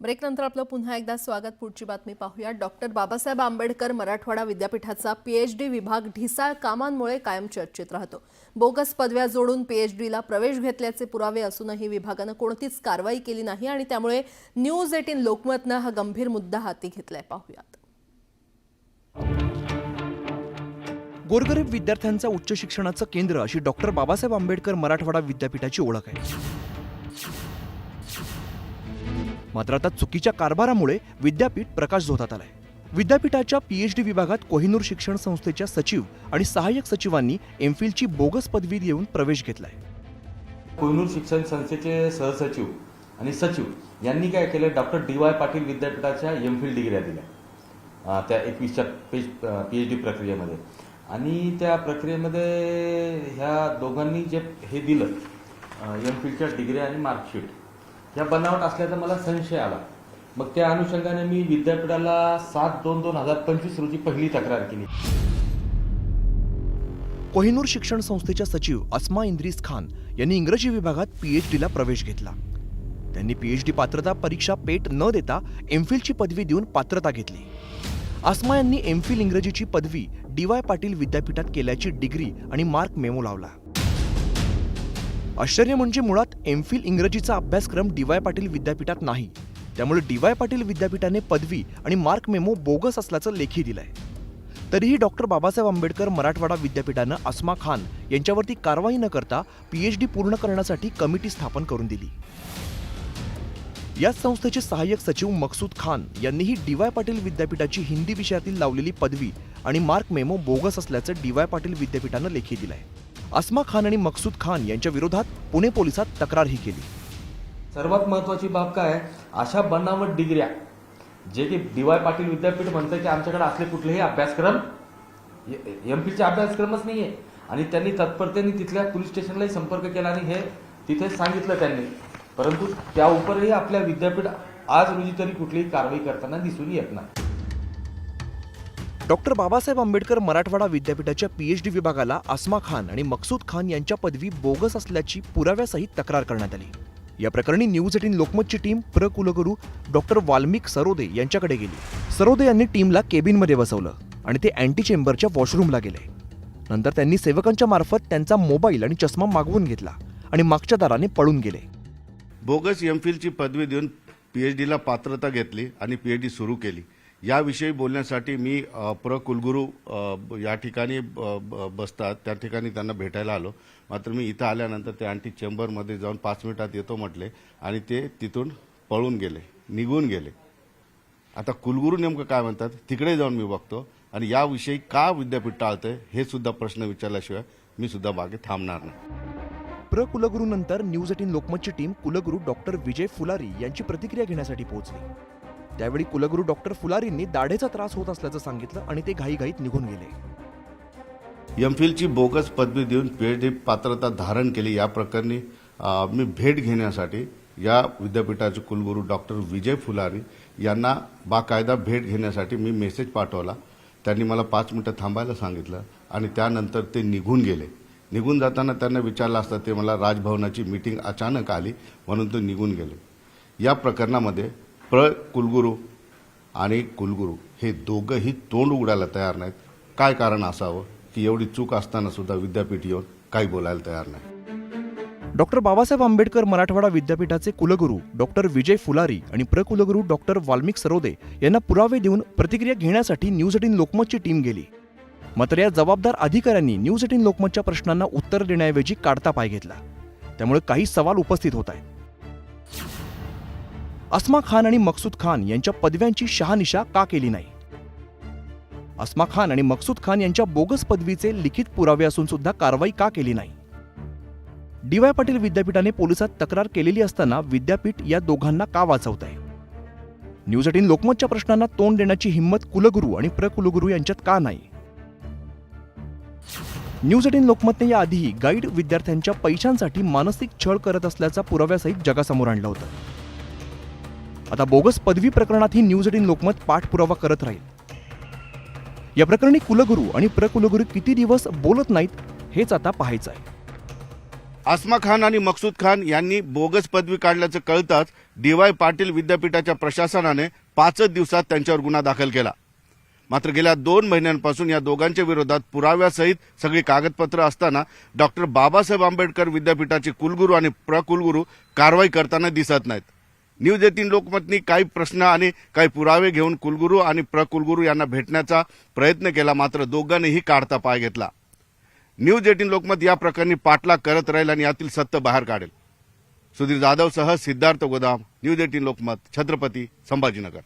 ब्रेकनंतर आपलं पुन्हा एकदा स्वागत। पुढची बातमी पाहूया। डॉक्टर बाबासाहेब आंबेडकर मराठवाडा विद्यापीठाचा पीएचडी विभाग ढिसाळ कामांमुळे कायम चर्चेत राहतो। बोगस पदव्या जोडून पीएचडीला प्रवेश घेतल्याचे पुरावे असूनही विभागाने कोणतीच कारवाई केली नाही आणि त्यामुळे न्यूज 18 लोकमतने हा गंभीर मुद्दा हाती घेतलाय। पाहूयात। गोरगरीब विद्यार्थ्यांचा उच्च शिक्षणाचं केंद्र अशी डॉक्टर बाबासाहेब आंबेडकर मराठवाडा विद्यापीठाची ओळख आहे। मात्र आता चुकीच्या कारभारामुळे विद्यापीठ प्रकाशझोतात आलंय। विद्यापीठाच्या पीएचडी विभागात कोहिनूर शिक्षण संस्थेच्या सचिव आणि सहाय्यक सचिवांनी एमफिलची बोगस पदवी देऊन प्रवेश घेतलाय। कोहिनूर शिक्षण संस्थेचे सहसचिव आणि सचिव यांनी काय केलं, डॉक्टर डी.वाय. पाटील विद्यापीठाच्या एमफिल डिग्र्या दिल्या त्या 21च्या पीएचडी प्रक्रियेमध्ये। आणि त्या प्रक्रियेमध्ये ह्या दोघांनी जे हे दिलं एमफिलच्या डिग्र्या आणि मार्कशीट या बनावट असल्याचा मला संशय आला। मग त्या अनुषंगाने मी विद्यापीठाला 7/2/2025 रोजी पहिली तक्रार केली। कोहिनूर शिक्षण संस्थेच्या सचिव अस्मा इंद्रिस खान यांनी इंग्रजी विभागात पीएचडीला प्रवेश घेतला। त्यांनी पीएचडी पात्रता परीक्षा पेट न देता एमफिलची पदवी देऊन पात्रता घेतली। अस्मा यांनी एमफिल इंग्रजीची पदवी डी.वाय. पाटील विद्यापीठात केल्याची डिग्री आणि मार्क मेमो लावला। आश्चर्य म्हणजे मुळात एमफिल इंग्रजीचा अभ्यासक्रम डी.वाय. पाटील विद्यापीठात नाही, त्यामुळे डी.वाय. पाटील विद्यापीठाने पदवी आणि मार्क मेमो बोगस असल्याचं लेखी दिलंय। तरीही डॉक्टर बाबासाहेब आंबेडकर मराठवाडा विद्यापीठानं अस्मा खान यांच्यावरती कारवाई न करता पीएचडी पूर्ण करण्यासाठी कमिटी स्थापन करून दिली। याच संस्थेचे सहाय्यक सचिव मकसूद खान यांनीही डी.वाय. पाटील विद्यापीठाची हिंदी विषयातील लावलेली पदवी आणि मार्क मेमो बोगस असल्याचं डी.वाय. पाटील विद्यापीठानं लेखी दिलंय। अस्मा खान आणि मकसूद खान यांच्या विरोधात पुणे पोलिसात तक्रारही केली। सर्वात महत्त्वाची बाब काय, अशा बनावट डिग्र्या जे की डी.वाय. पाटील विद्यापीठ म्हणतं की आमच्याकडे असले कुठलेही अभ्यासक्रम एमपीचे अभ्यासक्रमच नाहीये आणि त्यांनी तत्परतेने तिथल्या पोलीस स्टेशनलाही संपर्क केला आणि हे तिथे सांगितलं त्यांनी, परंतु त्या उपरही आपल्या विद्यापीठ आज रोजी तरी कुठलीही कारवाई करताना दिसून येत नाही। डॉक्टर बाबासाहेब आंबेडकर मराठवाडा विद्यापीठाच्या पीएचडी विभागाला अस्मा खान आणि मकसूद खान यांच्या पदवी बोगस असल्याची पुराव्यासहित तक्रार करण्यात आली। या प्रकरणी न्यूज 18 लोकमतची टीम कुलगुरू डॉक्टर वाल्मिक सरोदे यांच्याकडे गेली। सरोदे यांनी टीमला केबिनमध्ये बसवलं आणि ते अँटी चेंबरच्या वॉशरूमला गेले। नंतर त्यांनी सेवकांच्या मार्फत त्यांचा मोबाईल आणि चष्मा मागवून घेतला आणि मागच्या दाराने पळून गेले। बोगस एमफिलची पदवी देऊन पीएचडीला पात्रता घेतली आणि पीएचडी सुरू केली। याविषयी बोलण्यासाठी मी कुलगुरू या ठिकाणी बसतात त्या ठिकाणी त्यांना भेटायला आलो। मात्र मी इथं आल्यानंतर ते अँटी चेंबरमध्ये जाऊन 5 मिनिटात येतो म्हटले आणि ते तिथून पळून गेले, निघून गेले। आता कुलगुरू नेमकं काय म्हणतात तिकडे जाऊन मी बघतो आणि याविषयी का विद्यापीठ टाळतंय हे सुद्धा प्रश्न विचारल्याशिवाय मी सुद्धा मागे थांबणार नाही। कुलगुरूनंतर न्यूज 18 लोकमतची टीम कुलगुरू डॉक्टर विजय फुलारी यांची प्रतिक्रिया घेण्यासाठी पोहोचली। त्यावेळी कुलगुरू डॉक्टर फुलारींनी दाढेचा त्रास होत असल्याचं सांगितलं आणि ते घाईघाईत निघून गेले। एमफिलची बोगस पदवी देऊन पीएचडी पात्रता धारण केली या प्रकरणी मी भेट घेण्यासाठी या विद्यापीठाचे कुलगुरू डॉक्टर विजय फुलारी यांना बाकायदा भेट घेण्यासाठी मी मेसेज पाठवला। त्यांनी मला 5 मिनिटं थांबायला सांगितलं आणि त्यानंतर ते निघून गेले। निघून जाताना त्यांना विचारलं असता ते मला राजभवनाची मीटिंग अचानक आली म्हणून ते निघून गेले। या प्रकरणामध्ये कुलगुरू आणि कुलगुरू हे दोघंही तोंड उघडायला तयार नाहीत। काय कारण असावं की एवढी चूक असताना सुद्धा विद्यापीठ येऊन काही बोलायला तयार नाही। डॉक्टर बाबासाहेब आंबेडकर मराठवाडा विद्यापीठाचे कुलगुरू डॉक्टर विजय फुलारी आणि कुलगुरू डॉक्टर वाल्मिक सरोदे यांना पुरावे देऊन प्रतिक्रिया घेण्यासाठी न्यूज 18 लोकमतची टीम गेली। मात्र या जबाबदार अधिकाऱ्यांनी न्यूज 18 लोकमतच्या प्रश्नांना उत्तर देण्याऐवजी काढता पाय घेतला। त्यामुळे काही सवाल उपस्थित होत आहेत। अस्मा खान आणि मकसूद खान यांच्या पदव्यांची शहानिशा का केली नाही? अस्मा खान आणि मकसूद खान यांच्या बोगस पदवीचे लिखित पुरावे असून सुद्धा कारवाई का केली नाही? डी.वाय. पाटील विद्यापीठाने पोलिसात तक्रार केलेली असताना विद्यापीठ या दोघांना का वाचवत आहे? न्यूज 18 लोकमतच्या प्रश्नांना तोंड देण्याची हिंमत कुलगुरू आणि कुलगुरू यांच्यात का नाही? न्यूज 18 लोकमतने याआधीही गाईड विद्यार्थ्यांच्या पैशांसाठी मानसिक छळ करत असल्याचा पुराव्यासहित जगासमोर आणलं होतं। आता बोगस पदवी प्रकरणातही न्यूज 18 लोकमत पाठपुरावा करत राहील। या प्रकरणी कुलगुरू आणि कुलगुरू किती दिवस बोलत नाहीत हेच आता पाहायचं आहे। आसमा खान आणि मकसूद खान यांनी बोगस पदवी काढल्याचं कळताच DY पाटील विद्यापीठाच्या प्रशासनाने 5 दिवसात त्यांच्यावर गुन्हा दाखल केला. मात्र गेल्या 2 महिन्यांपासून या दोघांच्या विरोधात पुराव्यासहित सगळी कागदपत्र असताना डॉक्टर बाबासाहेब आंबेडकर विद्यापीठाचे कुलगुरू आणि प्रकुलगुरू कारवाई करताना दिसत नाहीत. न्यूज 18 लोकमतनी काही प्रश्न आणि काही पुरावे घेऊन कुलगुरू आणि प्रकुलगुरू यांना भेटण्याचा प्रयत्न केला, मात्र दोघांनीही काढता पाय घेतला. न्यूज 18 लोकमत या प्रकरणी पाठलाग करत राहील आणि यातील सत्य बाहेर काढेल. सुधीर जाधवसह सिद्धार्थ गोदाम, न्यूज 18 लोकमत, छत्रपती संभाजीनगर.